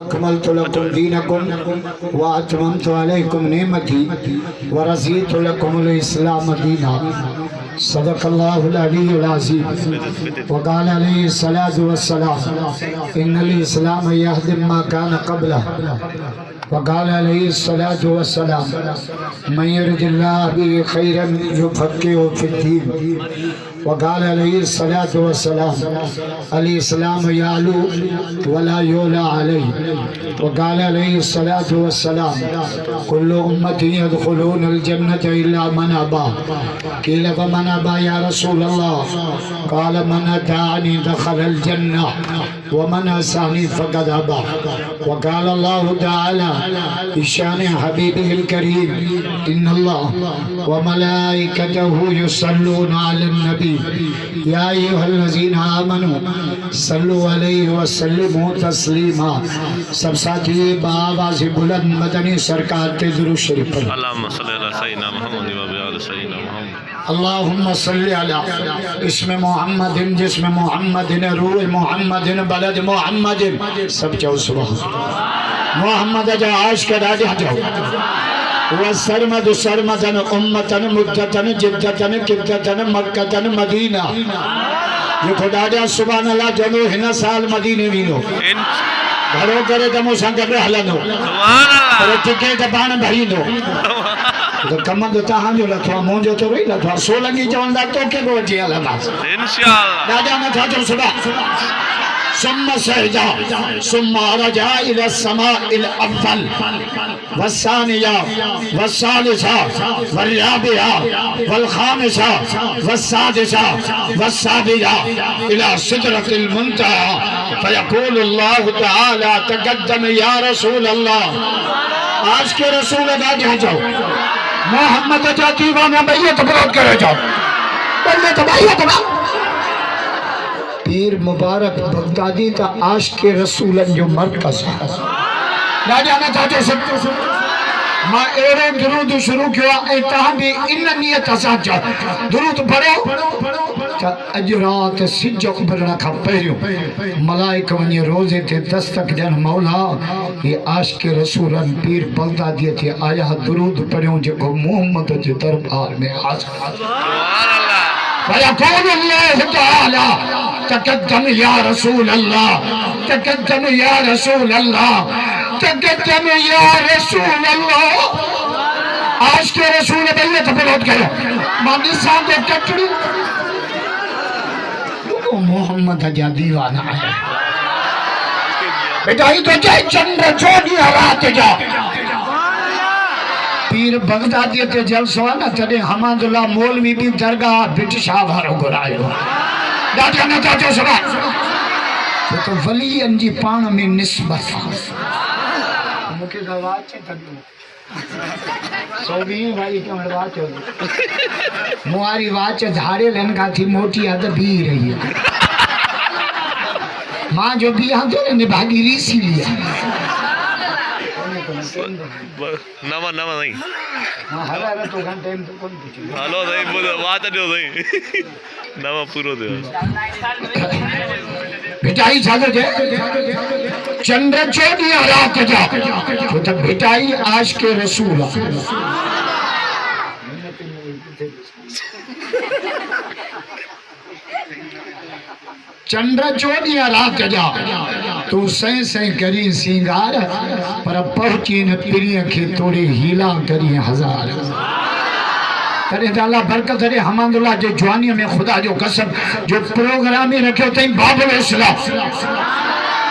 अकमलतु लकुम दीनकुम व अतममतु अलैकुम नेमती व रज़ीतु लकुमुल इस्लाम दीना। सदक़ल्लाहुल अलीयुल अज़ीम व क़ाल अलैहि सलातु वस्सलाम इन्नल इस्लाम यहदिम मा कान क़ब्लहु व क़ाल अलैहि सलातु वस्सलाम मन युरिदिल्लाहु बिही खैरन युफ़क़्क़िहु फ़िद्दीन व क़ाल अलैहि सलातु वस्सलाम अल इस्लाम यालू वला युला अलैहि व क़ाल अलैहि सलातु वस्सलाम कुल्लु उम्मती यदखुलूनल जन्नत इल्ला मन अबा क़ील फमन अबा या रसूल अल्लाह क़ाल मन अताअनी दखलल जन्नह व मन असानी फ़क़द अबा व क़ाल अल्लाहु तआला इशान हबीबिल करीम इन्नल्लाह व मलाइकतहु युसल्लूना अलन नबी या अय्युहल्लज़ीना आमनू सल्लु अलैहि व सल्लिमू तस्लीमा। सब साथी बाआवाज़ बुलंद मदनी सरकार ते दुरूद शरीफ पढ़ो। अल्लाहुम्मा सल्लि अला सय्यिदिना मुहम्मद व अला सय्यिदिना मुहम्मद। अल्लाहुम्मा सल्लि अला इस्म मुहम्मदिन जिस्म मुहम्मदिन रूह मुहम्मदिन बलद मुहम्मदिन। सब जाओ सुभान मोहम्मद जा आशिक राजा जाओ व सरमद सरमदन उम्मतन मुद्दतन जिद्दतन किद्दतन मक्कतन मदीना। ये खुदा जा सुभान अल्लाह जनो हिन साल मदीने वीनो घरो करे तमो संग में हलनो सुभान अल्लाह पर टिकट पाण भरीनो तो कम तो तहां जो लथवा मुंजो तो रही लथवा सोलंगी चवंदा तो के को जी हलना इंशाअल्लाह दादा न था जो सुबह सुम्मा सहजा सुम्मा रजा इला समा इल अव्वल वसानिया वसालिसा वरियाबिया वलखामिसा वसादिसा वसादिया इला सिदरतिल मुंतहा फयक़ूलु अल्लाहु तआला तक़द्दम या रसूल अल्लाह। आज के रसूल अदा जाओ मोहम्मद जा दीवाना बैयत बरोद करे जाओ बैयत पीर मुबारक बगदादी ता आश के रसूलन जो मरकज है राजा ने चाचे सब मां एरे दुरूद शुरू किया ए तहां भी इन नियत सां जा दुरूद पढ़ो त अज रात सिज उभरण का पहिरियों मलाइक वने रोजे ते दस्तक जन मौला ये आश के रसूलन पीर बगदादी थे आया दुरूद पढ़ो जो मोहम्मद के दरबार में हाजिर सुभान अल्लाह फयक़ूलु अल्लाहु तआला तक़द्दम या रसूल अल्लाह तक़द्दम या रसूल अल्लाह तक़द्दम या रसूल अल्लाह। आज के रसूल बैयत बरोद करो मानी साहब के कटड़ी वो मोहम्मद जा दीवाना है बेटा ही तो चाहे चंद्र चोरी रात जा पीर बगदादी ते जलसो न तडे हमादुल्ला मौलवी भी दरगाह बिट शाह वारो घुरायो दादा न चाचो सभा तो वलियन जी पाण में निस्बत मुके वाच तक सोबी भाई के वाच मुआरी वाच धारे लन का थी मोटी आद भी रही है मां जो भी हां ने भागी रीसी लिया नवा नवा नहीं हां हरा हरा तो घंटे टाइम तो कोन पूछी हेलो नहीं बोल बात दो नहीं नवा पूरो दे बेटाई सागर जे चंद्र चोदी रात जा तो तब बेटाई आज के रसूल चंद्र चोदी रात जा तू सही सही करी सिंगार पर पहुंची न पिरिय के तोड़े हीला करी हजार करे अल्लाह बरकत दे हमादुल्लाह जो जवानी में खुदा जो कसम जो प्रोग्राम ही रखियो तई बाबुल इस्लाम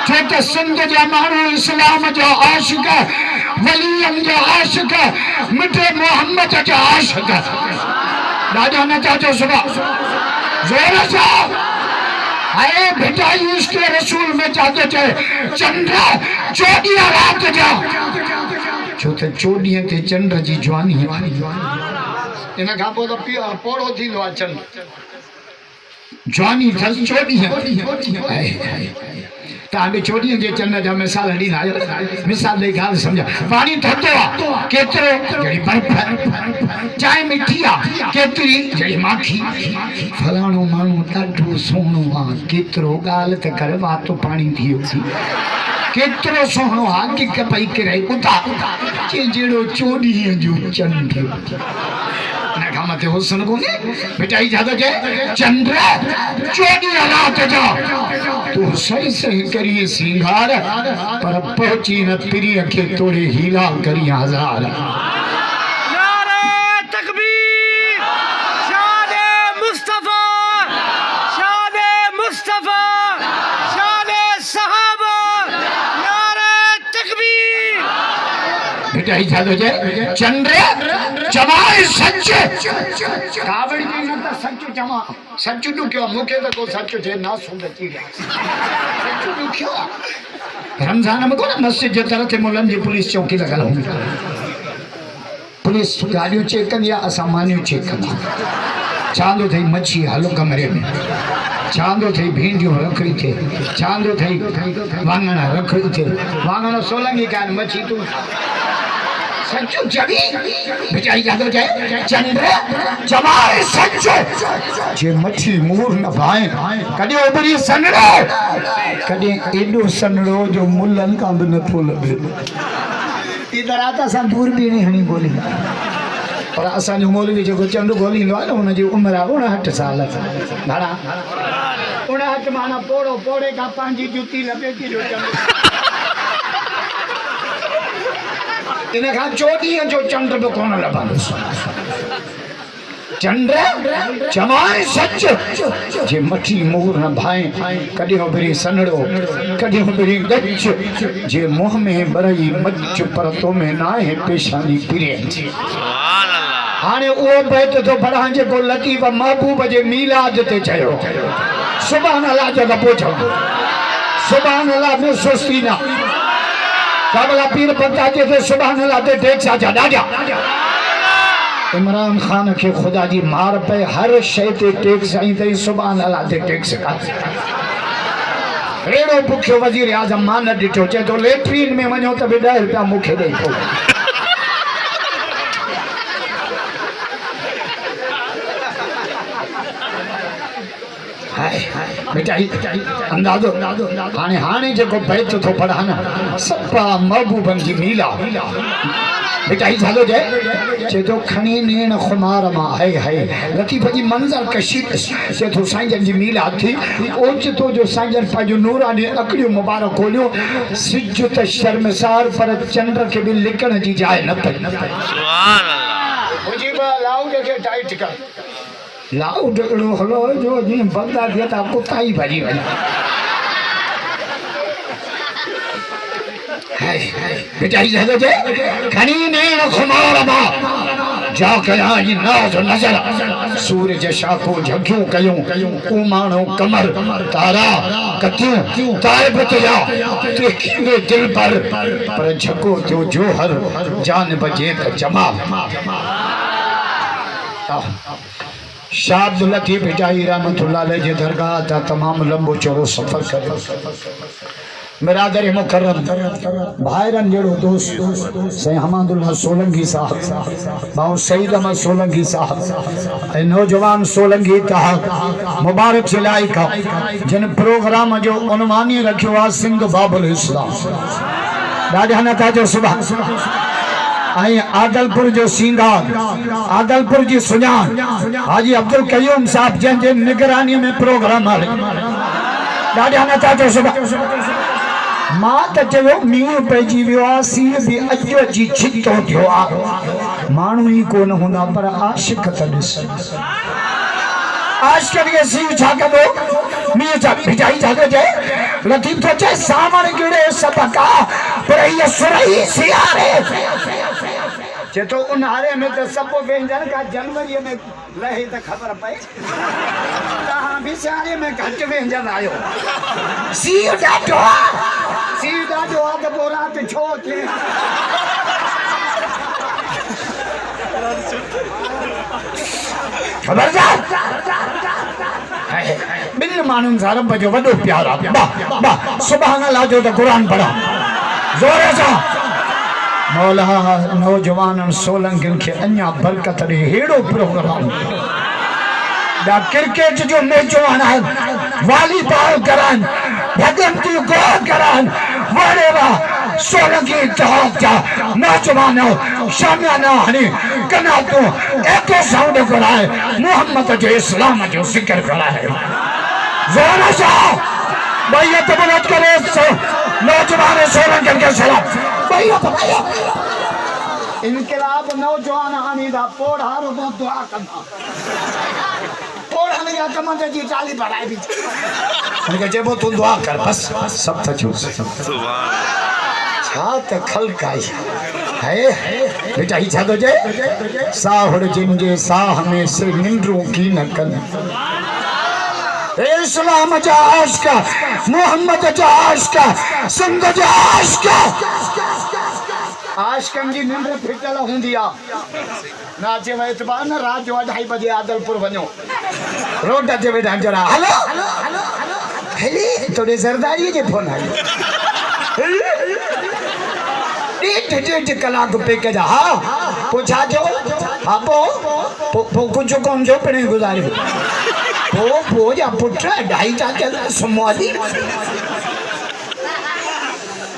जो त सिंध जा मानू इस्लाम जो आशिक वलियन जो आशिक मिठे मोहम्मद जो आशिक राजा ने चाचो सुबह जोर से आए बेटा इसके रसूल में जाते थे चंद्र चोदिया रात जा जो त चोदिया ते चंद्र जी जवानी इन का पो तो पोड़ो थी लो चंद्र जवानी थस चोदी है ताबे चोदी जे चंद्र जा मिसाल हडी ना मिसाल दे गाल समझा पानी थतो केतरो जड़ी बर्फ चाय मिठिया केतरी जड़ी माखी फलाणो मानू टाडो सोनो आ केतरो गाल ते कर बात तो पानी थियो केतिरो सोहणो हाकी के पई करे उता जे जेड़ो चोॾीअ जो चंड न खामते हुसन कोने बेटा इजाजत है चंद्र चोॾीअ रात जा तू सही सही करिए सिंगार पर पहुंची न प्रिय के तोड़े हीला करी हजार नारे तकबीर शाने मुस्तफा शाने सहाबा नारे तकबीर बेटा इजाजत है चंद्र जमाए सच कावड़ जी न त सच जमा सच नु क्यों मुखे त को सच थे ना सुंदर चीज सच नु क्यों रमजान में को ना मस्जिद जे तरह ते मुलन जी पुलिस चौकी लगल हो पुलिस गाड़ियों चेक कर या असामान्य चेक कर चांदो थई मच्छी हलो कमरे में चांदो थई भिंडियों रखड़ी थे चांदो थई वांगण रखड़ी थे वांगण सोलंगी कान मच्छी तू सच्चो जगी बिचाई जादो जाए चंद्र जमाए सच्चो जे मच्छी मूर न भाए कदे ओबरी सनड़ो कदे एडो सनड़ो जो मुल्लन का भी न फूल इधर आता सा दूर भी नहीं हनी बोली पर असा जो मौलवी जो चंद गोली लो न उन जी उम्र 59 साल घणा 59 माना पोड़ो पोड़े का पांजी जुती लपेटी जो चंद इन खा चोॾीअ जो चंड बि कोन लभंदो चंड जमाए सच जे मठी मोर न भाए कॾहिं उभरी सनड़ो कॾहिं उभरी गच जे मुंह में बरई मच पर तो में नाहे पेशानी पिरे हाणे उहो बैत तो पढ़ां जेको लतीफ़ महबूब जे मीलाद ते चयो सुभान अल्लाह जॻह पहुचो सुभान अल्लाह में सुस्ती न काबला पीर पता के थे सुभान अल्लाह ते टेक्स आजा डाजा इमरान खान के खुदा जी मार पे हर शय ते टेक्स आई ते सुभान अल्लाह ते टेक्स का रेड़ो पुखियो वजीर आजम मान डिठो चे तो लेट्रिन में वञो त 10 रुपया मुखे दे थो बेटा अंदाजो हाने हाने जेको बैत तो पढ़ा न सपा महबूबन जी मीला बेटा ही झालो जे तो खणी नेण खुमार मा है लतीफ़ जी मंजर कशीद से तो साईं जी मीला थी ओच तो जो साईं पाजो नूरानी अकड़ियो मुबारक खोलियो सिज त शर्मसार पर चंद्र के भी लिखण जी जाए न पे सुभान अल्लाह मुजीबा लाउड के टाइट कर लाउड कड़ो हलो जो जी बंदा दिया था कुत्ता ही भरी भरी हाय बेटा ही जगह जे खनी नेण खुमार मा जा कया जी नाज नजर सूरज शाखो झगियो कयो उमाणो कमर तारा कतियो ताइब ते जा देखिए दिल पर झको जो जोहर जान बजे त जमाल शाह अब्दुल लतीफ हिजाई रहमतुल्लाह अलैह जे दरगाह ता तमाम लंबो चौड़ो सफर कयो बिरादर मुकर्रम भाईरन जेड़ो दोस्त सैयद हमादुल्लाह सोलंकी साहब भाऊ सईद अहमद सोलंकी साहब ए नौजवान सोलंकी तहत मुबारक सिलाई का जिन प्रोग्राम जो उन्वानी रखियो आ सिंध बाबुल इस्लाम ॾाढा नथा जो सुभान आई आदलपुर जो सींगार आदलपुर जी सुजान हाजी अब्दुल कयूम साहब जन जे निगरानी में प्रोग्राम हले ॾाढा नथा जो सुभान मां त चयो मींहुं पइजी वियो आहे सीउ बि अॼु जी छितो थियो आहे माण्हू ई कोन हूंदा पर आशिक़ त ॾिस आशिक़ खे सीउ छा कंदो मींहुं छा भिजाई छा थो चए लतीफ़ थो चए सामण गिड़े सबका पर इहा सुरही सियारे जे तो उन्हारे में तो सब व्यंजन का जनवरी में लहे तो खबर पए तहां भी सियारे में घट व्यंजन आयो सीउ ॾाढो आहे त पोइ राति छो थिए खबरदार ॿिनि माण्हुनि सां रब जो वॾो प्यार आहे सुभान अल्लाह जो त क़ुरान पढ़ा ज़ोर सां मौला नौजवान सोलंकिन के अन्या बरकत रे हेड़ो प्रोग्राम दा क्रिकेट जो मैच आना है वॉलीबॉल करान भगवती गोल करान वारे वाह सोलंगी जहाज जा नौजवानों शामियाना हनी कना तो एक साउंड कराए मोहम्मद जो इस्लाम जो जिक्र करा है ज़रा सा भैया तो मदद करे नौजवान सोलंगी के सलाम भैया इनकलाब नौजवान हनी दा पोढ़ार में दुआ करना पोढ़ाने का कम जी चाली बढ़ाई भी उनके जेबो तू दुआ कर बस सब थचू सुभान छात खलकाई है बेटा ही छातो जे साहड़ जिनजे साह में से निंद्रों की न कन इस्लाम जा आशिक मोहम्मद जा आशिक संग जा आशिक आशिकन जी निंद्र फिटल हुंदिया नाचे वे इतबार न रात जो 2:30 बजे आदलपुर वञो रोड ते वेठा जरा हेलो हेली तोड़े सरदारी जे फोन आई डेढ़ कलाक पे के जा हाँ पूछा जो हाँ पो कुछ कौन जो पढ़े गुजारे पो जा पुत्र 2:30 चल सुमवादी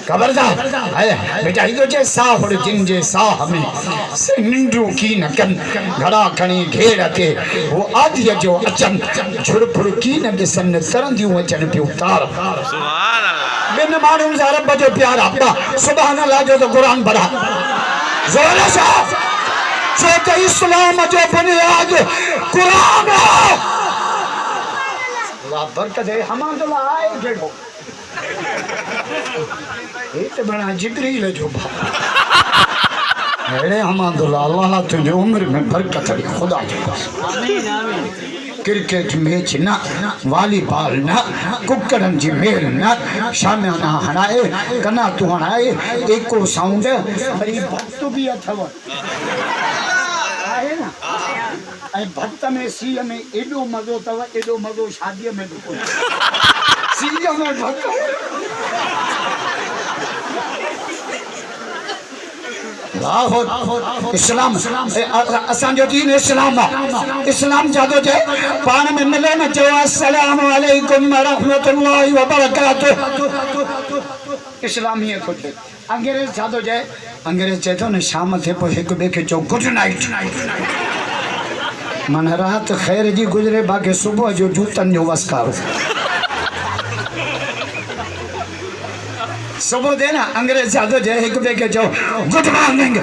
खबरदार है बेटा ही तो जे साहड़ जिन जे साह में से निंड्रू की न कन घड़ा खणी घेर के वो आदिय जो अचन झुरफुर की न दिसन तरंदियूं अचन पियो तार सुभान अल्लाह बिन माण्हुनि सां रब जो प्यार आहे सुभान अल्लाह जो तो कुरान पढ़ा ज़ोर सां छो त इस्लाम जो बुनियाद कुरान आहे अल्लाह बरकत दे हमादुल्लाह आहे केड़ो ये तो बड़ा जिब्रील जो अरे हमादुल्लाह अल्लाह तुझे उम्र में बरकत दे खुदा जो आमीन आमीन क्रिकेट मैच न वॉलीबॉल न कुकड़न जी मेल न शामियाना हणाए कना तू हणाए एको साउंड वरी भक्त भी अथव आहे ना ऐं भक्त में सीअ में एॾो मज़ो अथव एॾो मज़ो शादीअ में बि कोन्हे सीअ में भक्त इस्लाम असां जो दीन इस्लाम इस्लाम जादो जे पाण में मिले न चयो अस्सलाम वालेकुम व रहमतुल्लाहि व बरकातुहू इस्लाम ही तो थे अंग्रेज जादो जे अंग्रेज चे तो न शाम थे पोइ हिक बे के चो गुड नाइट मन रात खैर जी गुजरे बाकी सुबह जो जूतन जो वस्कारो सुबह दे ना अंग्रेज जादो जे हिक बे के चो गुड मॉर्निंग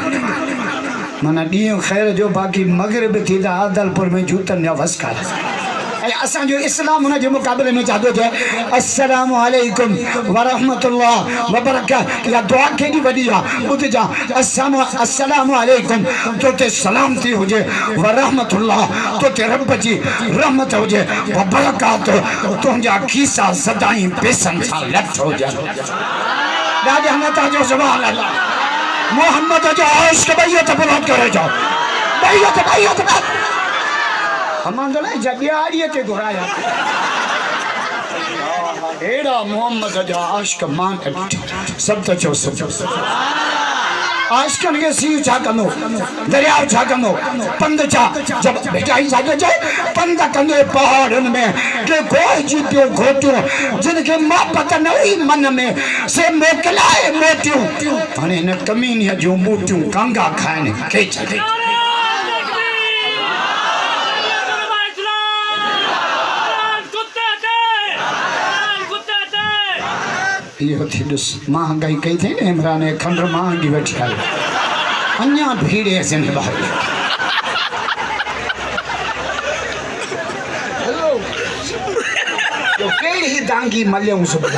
माना ॾींहुं खैर जो बाक़ी मगरिब थी त आदलपुर में जूतन जा वस्कार असां जो इस्लाम हुन जे मुक़ाबले में जादो जे अस्सलाम वालेकुम व रहमतुल्लाह व बरकातुहू या दुआ केॾी वॾी आहे ॿुध जा अस्सलाम वालेकुम तो ते सलामती हुजे व रहमतुल्लाह तो ते रब जी रहमत हुजे व बरकातुहू तुंहिंजा खीसा सदाईं पैसनि सां लठ हुजनि राजा हनता जो सुभान अल्लाह मोहम्मद जो आशिक बैयत बुलंद करे जाओ बैयत हमारे जबियाड़िए के घुराया एड़ा मोहम्मद जो आशिक मान सब तो चो आशिकन के सी छा कंदो दरिया छा कंदो पंध छा जब बेटाई सागे जाए पंध कंदे पहाड़न में के कोई जी पियो घोटियो जिनके मां पता न हुई मन में से मोकलाए मोटियो हाने न कमीनिया जो मोटियो कांगा खाने के चले यो थी दस महंगाई कई थे इमरान खंड महंगी बैठी आई अन्या भीड़े जिंदबाद तो केड़ी ही दांगी मल्यूं सुबह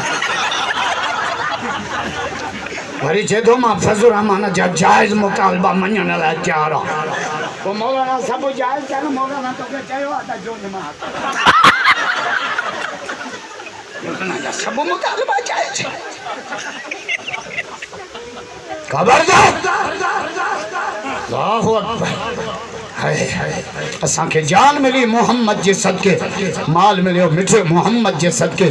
वरी जेदो मां फजल रहमान जा जायज मुतालबा मञण ला तैयार आ तो मौलाना सब जायज कर मौलाना तो के चयो आ जो मां सब मुतालबा जायज खबरदार अल्लाहु अकबर असां के जान मिली मोहम्मद जे सदके माल मिलियो मिठे मोहम्मद जे सदके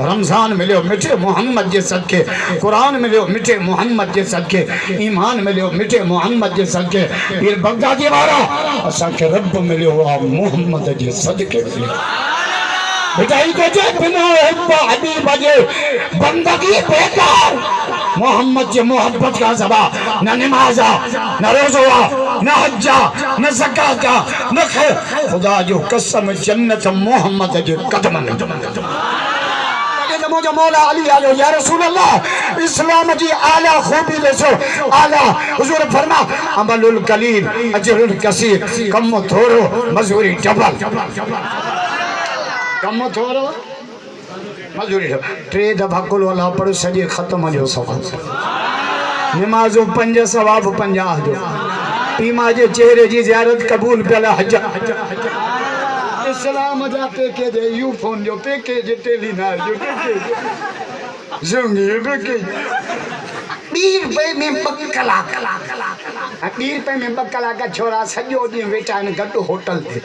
रमजान मिलियो मिठे मोहम्मद जे सदके कुरान मिलियो मिठे मोहम्मद जे सदके ईमान मिलियो मिठे मोहम्मद जे सदके पीर बगदादी वारा असां के रब मिलियो मोहम्मद जे सदके हिदाई को जे बिना हुब्ब हबीब जे बंदगी बेकार मोहम्मद जे मोहब्बत का ज़बा न नमाज़ न रोज़ा न हज न ज़कात न खैर खुदा जो कसम जन्नत मोहम्मद जे कदम मुझे मौला अली आलो या रसूल अल्लाह इस्लाम जी आला खूबी ॾिसो आला हुजूर फरमा अमलुल कलील अजरुल कसीर कम थोरो मजूरी डबल कम थोरो मजूरी डबल 3 दफ़ा कुल अल्लाह पढ़ो सॼे ख़त्म जो सवाब नमाज़ो 5 सवाब 50 जो पीमा जे चेहरे जी ज़ियारत कबूल पियल हज इस्लाम जा पैकेज यू फोन जो पैकेज टेलीनार जो पैकेज ज़िंदगी पैकेज 2 रुपए में 2 कलाक 2 रुपए में 2 कलाक छोरा सॼो ॾींहुं वेठा आहिनि गॾु होटल ते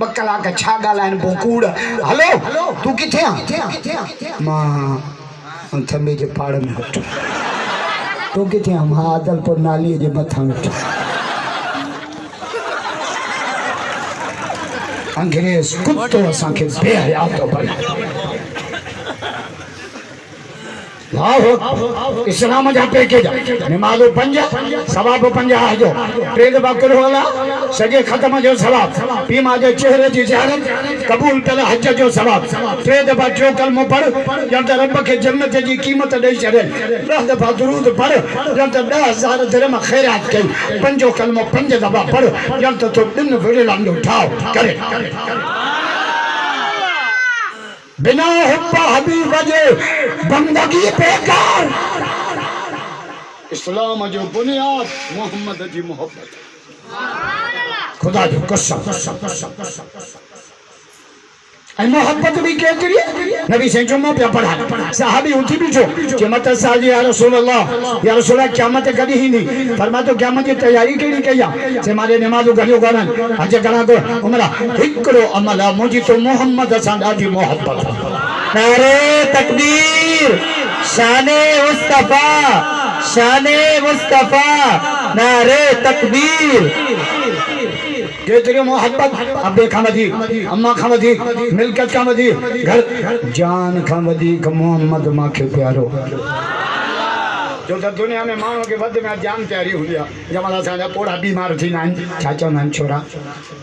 2 कलाक छा ॻाल्हाइनि पोइ कूड़ हलो तूं किथे आहीं मां थंबे जे पाड़ में वेठो तूं किथे आहीं मां आदलपुर नालीअ जे मथां वेठो अंग्रेज कुत्तो असांखे बेहया थो बणाए इस्लाम जा पैकेज नमाज़ 5 सवाब 50 जो 3 दफ़ा कुल अल्लाह सॼे ख़त्म जो सवाब पीमा जे चेहरे जी ज़ियारत कबूल कयल हज जो सवाब 3 दफ़ा जो कलमो पढ़ ॼण त रब खे जन्नत जी क़ीमत ॾेई छॾे 10 दफ़ा दुरूद पढ़ ॼण त 10,000 दिरहम ख़ैरात कई 5 कलमो 5 दफ़ा पढ़ ॼण त तूं 3 विरलांडो ठाव करे बिना हुब्ब हबीब जे बंदगी बेकार इस्लाम जो बुनियाद मोहम्मद जी मोहब्बत खुदा जो कसम ऐं मोहब्बत भी केतरी नबी से जुम्मो पे पढ़ा सहाबी उठी बीठो कि मत साजी या रसूल अल्लाह क़यामत कदी ही नहीं फरमा तो क़यामत की तैयारी केड़ी कया से मारे नमाज़ घणियो करन हज करा को उमरा हिकड़ो अमल मुजी तो मोहम्मद सा ॾाढी मोहब्बत नारे तकबीर शाने मुस्तफा नारे तकबीर केतरी मोहब्बत अब्बे खां वधीक अम्मा खां वधीक मिल्कत खां वधीक घर जान खां वधीक मोहम्मद मांखे प्यारो जो त दुनिया में माण्हू खे वध में जान प्यारी हूंदी आहे जंहिं महिल असांजा पोड़ा बीमार थींदा आहिनि छा चवंदा आहिनि छोरा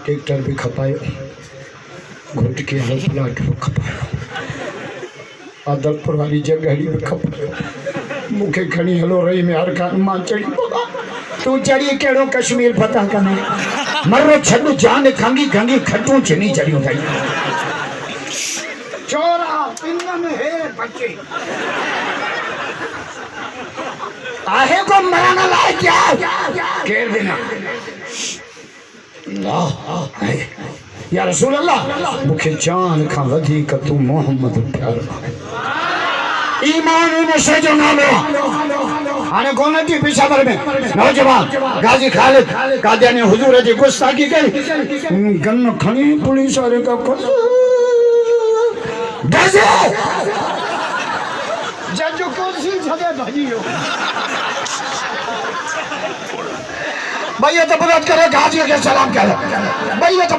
ट्रैक्टर बि खपायो घुटकी वारो प्लाट बि खपायो आदलपुर वारी जॻह बि खपायो मूंखे खणी हलो रही में हर खान मां चढ़ी तू चढ़ी कहिड़ो कश्मीर फतह कंदे मरो छॾ जान खंगी खंगी खटूं चिनी चढ़ियूं अथई छोरा पिन में हे बचे आहे को मरण लाइ क्या केर बिना अल्लाह या रसूल अल्लाह मूंखे जान खां वधीक तू मोहम्मद प्यारो ईमान नशे जो नालो हाणे कोन थी पेशावर में नौजवान गाजी खालिद कादियानी हुजूर जी गुस्ताखी कई गन खणी पुलिस वाले का गजे जज कुर्सी छॾे भॼियो बैयत बुलंद करे गाजी के सलाम करे बैयत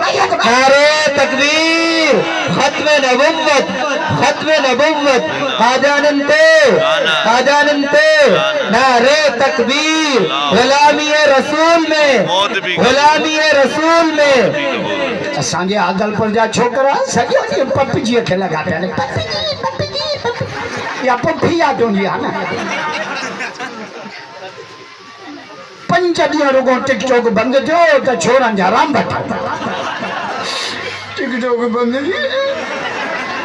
नारे तकबीर खत्म नबुव्वत खाजानंते नारे तकबीर गुलामी रसूल में असांजे आदलपुर जा छोकरा सॼो ॾींहुं पपीजीअ खे लॻा पिया या पपी यादि हूंदी आहे न 5 ॾींहं रुगो टिकटॉक बंदि थियो त छोरनि जा राम वठा टिकटॉक बंदि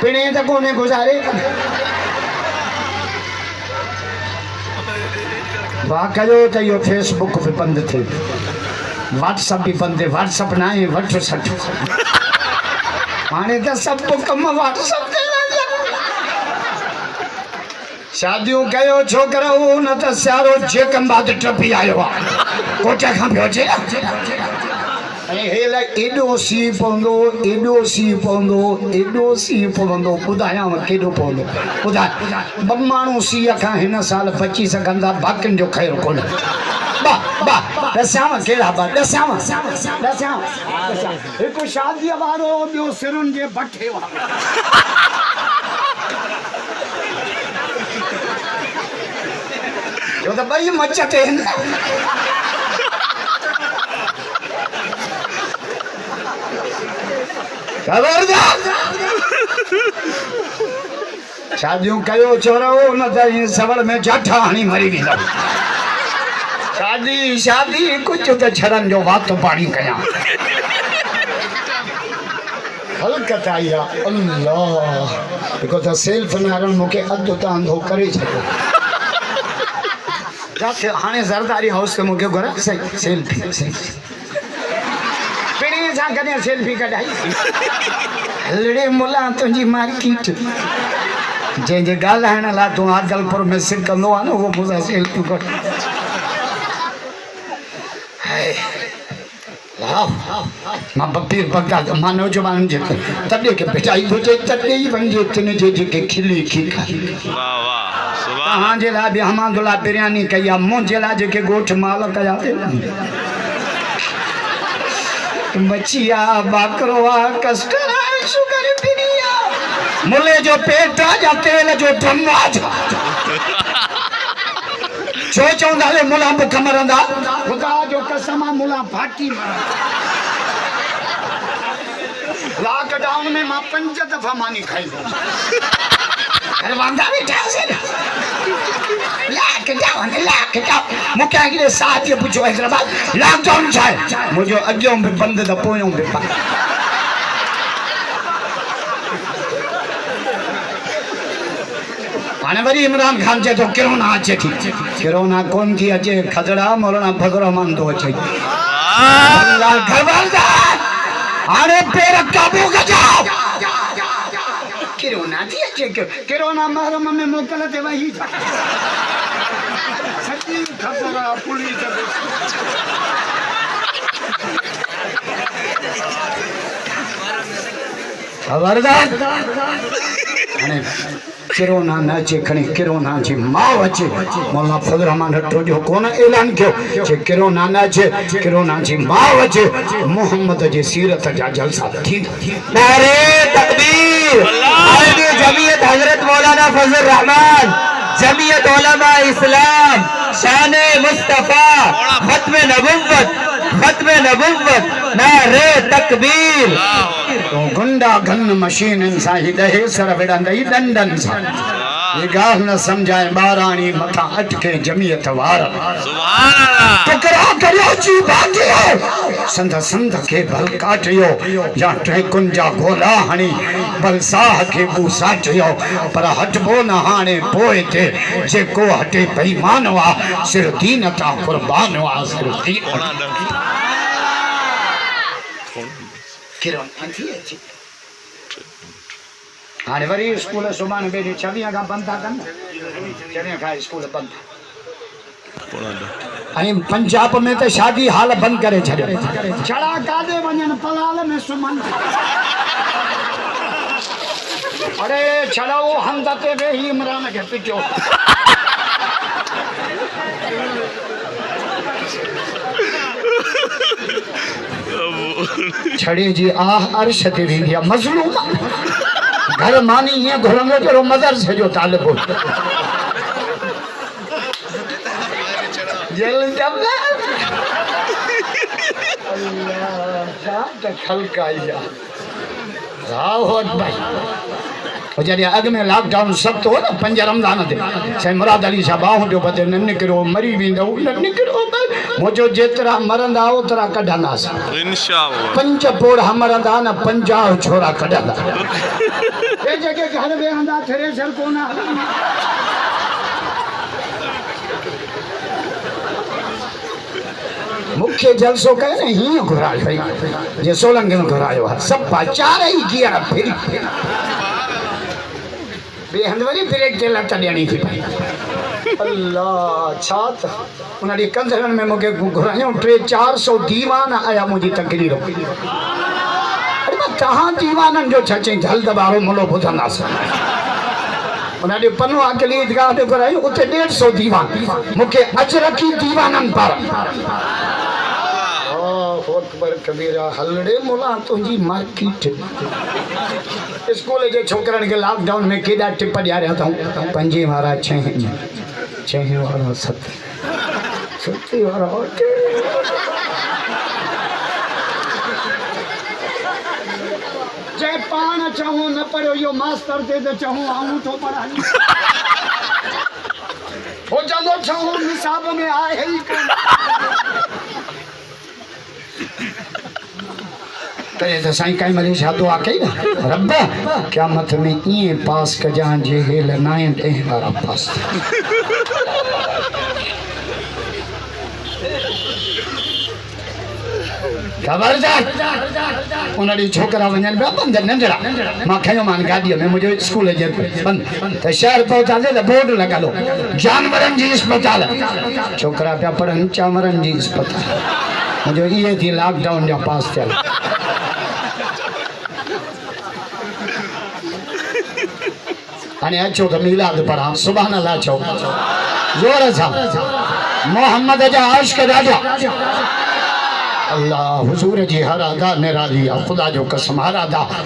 पिणे त कोन्हे गुज़ारे वाह कयो त इहो फेसबुक बि बंदि थिए व्हाट्सअप भी बंदे व्हाट्सअप ना है वठ सठ हाणे त सभु कम व्हाट्सअप ते शादियूं कयो छोकरो न त सियारो जेकम बाद टपी आयो आहे कोटे खां पियो अचे ऐं हे लाइ एॾो सीउ पवंदो ॿुधायांव केॾो पवंदो ॿुधाए 2 माण्हू सीउ खां हिन साल बची सघंदा बाक़ियुनि जो ख़ैरु कोन्हे दसांव कहिड़ा दसांव हिकु शादीअ वारो ॿियो सिरुनि जे भठे वारो जो तो भाई मचते हैं खबरदार शादियों कयो छोरो न त सवड़ में जाठा हणी मरी वेंदो शादी शादी कुछ तो छड़न जो बात पानी कया हलकत आई अल्लाह देखो तो सेल्फ नारण मुके अधु त अंधो करे छो जाते हाने जरदारी हाउस के मुके गोरा सही सेल्फी सही पिणी जा कने सेल्फी कढाई हलड़े मुला तुंजी मार्केट जे गालाण ला तू आदलपुर में सिकंदो आ न वो मुजा सेल्फी कर हाय लाओ मां बपीर बगदा मानो जवान जे तडे के बेचाई तो जे तडे ही बन जे तने जे के खिली खिखा वाह वाह सुभान हां जे ला भी हमादुल्ला बिरयानी कया मुझे ला जे के गोठ माल कया मचिया बाकरवा कस्टरा शुगर बिरिया मुले जो पेटा जा तेल जो धम्मा जा छो चौंदाले मुला बुख मरंदा खुदा जो कसम मुला फाटी मरंदा लॉकडाउन में मां 5 दफा मानी खाई घर वांदा बैठा से लॉकडाउन मुके अगले साथ ये पूछो हैदराबाद लॉकडाउन छाए मुझे अगियों में बंद द पोयों में हाणे वरी इमरान खान चे तो कोरोना अचे थी कोरोना कोन थी अचे खजड़ा मौलाना भगरमान तो अचे अल्लाह खबरदार हाणे पेर काबू कजाओ कोरोना थी अचे कोरोना महरम में मोकल ते वही सच्ची खबर पुलिस खबरदार हाणे कोरोना न अचे खणी कोरोना जी मां अचे मौलाना फजल रहमान हटो जो कोन ऐलान कियो जे कोरोना न अचे कोरोना जी मां अचे मोहम्मद जी सीरत जा जलसा थी नारे तकबीर आगे जमीयत हजरत मौलाना फजल रहमान जमीयत उलमा इस्लाम शान मुस्तफा खत्म नबुव्वत नारे तकबीर तो गुंडा गन मशीन सा ही दहे सर विड़ंदई दंडन सा ये गाल न समझाए बारानी मथा अटके जमीयत वार सुभान अल्लाह टकरा करियो जी भागियो संध के भल काटियो या ट्रे कुंजा गोला हणी बल साह के बू साटियो पर हटबो न हाने पोए थे जे को हटे बेईमान वा सिर दीन ता कुर्बान वा सिर दीन किरण अंती है हाणे वरी स्कूल सुभाणे बेरी 26 का बंद था कन 26 का स्कूल बंद आई पंजाब में तो शादी हाल बंद करे छड़े छड़ा कादे वणन पलाल में सुमन अरे छड़ाओ हम दते वे ही इमरान के पिटो छड़ी जी आह अर्श ते वेंदी मजलूम घर मानी ये घुरंगो जो मदर से जो तालिब हो जल जब अल्लाह जात खलकाया रावत भाई जॾहिं अॻ में लॉकडाउन सख़्तु हो न 5 रमज़ान ते साईं मुराद अली साहब बाहूं जो पते न निकिरो मरी वेंदो न निकिरो मुझो जेतिरा मरंदा ओतिरा कढंदासीं इंशाअल्लाह 5 पोड़ा मरंदा न 50 छोरा कढंदा ये जेके घर वेहंदा थ्रेसर कोना मुख्य जलसो कहे न ही घुरायो भई जे सोलंग में घुरायो सब चार ही गियर फिर बेहंद वरी ब्रेक ते लट ॾियणी थी पई अल्लाह छात उन्हनि कंधरनि में मूंखे घुरायो 300-400 दीवान आया मुंहिंजी तकरीर अरे मां तव्हां दीवाननि जो छा चई झल दॿारो मुलो ॿुधंदासीं उन्हनि पनो अकेली ईदगाह ते घुरायो उते 150 दीवान मूंखे अजरकी दीवाननि पर अकबर कबीरा हलड़े मुला तुझी मार्केट स्कूल के छोकरन के लॉकडाउन में केड़ा टिप ॾियारिया अथऊं 5 वारा 6 चहे वाला सती वाला जे पान चाहूं न पढ़ो यो मास्टर दे तो चाहूं आऊं तो पढ़ा हो जानो चाहूं निसाब में आए ही तो साईं काई मरी छा दुआ कई ना रब क़यामत में इए पास कजां जे हेल नाए ॾह वारा पास खबरदार उन ॾींहुं छोकिरा वञनि पिया पंध नंढड़ा मां खयो मान गाॾीअ में मुंहिंजो स्कूल जे बंदि त शहर पहुचासीं त बोर्ड लॻल हो जानवरनि जी अस्पताल छोकिरा पिया पढ़नि चांवरनि जी अस्पताल मुंहिंजो इहे थी लॉकडाउन जा पास थियल हाणे अचो त मीलाद पढ़ां सुभान अल्लाह चओ ज़ोर सां मोहम्मद जा आशिक़ राजा अल्लाह हुजूर जी हर अदा निराली आहे ख़ुदा जो कसम हर अदा